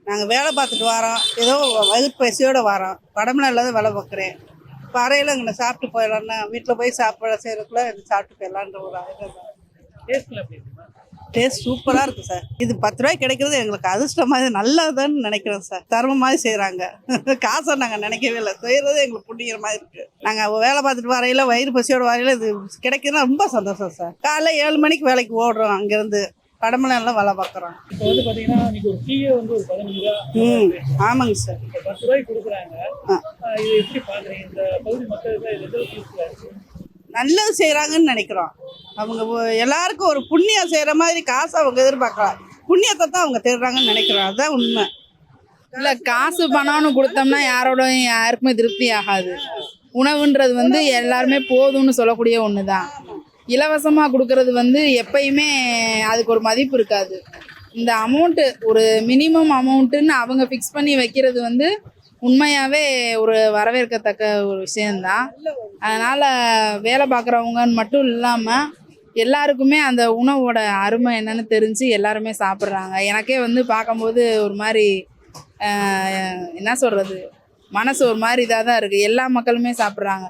நாங்கள் வேலை பார்த்துட்டு வரோம், ஏதோ வகுப்பு பசியோடு வரோம், படமெல்லாம் இல்லாத வேலை பார்க்குறேன். இப்போ அறையில் இங்கே சாப்பிட்டு போயிடலான்னா வீட்டில் போய் சாப்பிட செய்கிறதுக்குள்ளே இது சாப்பிட்டு போயிடலான்ற ஒரு ஐடியா தான். டேஸ்ட்ல எப்படி இருக்குமா? டேஸ்ட் சூப்பராக இருக்குது சார். இது 10 ரூபாய்க்கு கிடைக்கிறது எங்களுக்கு அதிர்ஷ்டமாக நல்லதுன்னு நினைக்கிறோம் சார். தர்மம் மாதிரி செய்கிறாங்க. காசை நாங்கள் நினைக்கவே இல்லை, செய்கிறது எங்களுக்கு புண்ணியர் மாதிரி இருக்குது. நாங்கள் வேலை பார்த்துட்டு வரையில வயிறு பசியோட வரையில இது கிடைக்கிறதுனா ரொம்ப சந்தோஷம் சார். காலைல 7 மணிக்கு வேலைக்கு ஓடுறோம், அங்கேருந்து படமெல்லாம் எல்லாம் வேலை பார்க்குறோம். இப்போ வந்து பாத்தீங்கன்னா இன்னைக்கு ஒரு டீயே வந்து ஒரு 15 ரூபா. ஆமாங்க சார். இப்போ 10 ரூபாய்க்கு கொடுக்குறாங்க. இது எப்படி பாக்குறீங்க? இந்த பகுதி மக்களுக்கு இது எந்த யூஸ்ஃபுல்லா இருக்கு? நல்லது செய்கிறாங்கன்னு நினைக்கிறோம். அவங்க எல்லாருக்கும் ஒரு புண்ணியம் செய்கிற மாதிரி காசை அவங்க எதிர்பார்க்கலாம், புண்ணியத்தை தான் அவங்க தேடுறாங்கன்னு நினைக்கிறோம். அதுதான் உண்மை. இல்லை, காசு பணம்னு கொடுத்தோம்னா யாருக்குமே திருப்தி ஆகாது. உணவுன்றது வந்து எல்லாருமே போதும்னு சொல்லக்கூடிய ஒன்று தான். இலவசமாக கொடுக்கறது வந்து எப்பயுமே அதுக்கு ஒரு மதிப்பு இருக்காது. இந்த அமௌண்ட்டு ஒரு மினிமம் அமௌண்ட்டுன்னு அவங்க ஃபிக்ஸ் பண்ணி வைக்கிறது வந்து உண்மையாகவே ஒரு வரவேற்கத்தக்க ஒரு விஷயந்தான். அதனால் வேலை பார்க்குறவங்கன்னு மட்டும் இல்லாமல் எல்லாருக்குமே அந்த உணவோட அருமை என்னன்னு தெரிஞ்சு எல்லாருமே சாப்பிட்றாங்க. எனக்கே வந்து பார்க்கும்போது ஒரு மாதிரி என்ன சொல்கிறது, மனசு ஒரு மாதிரி இதாக தான் இருக்குது. எல்லா மக்களுமே சாப்பிட்றாங்க.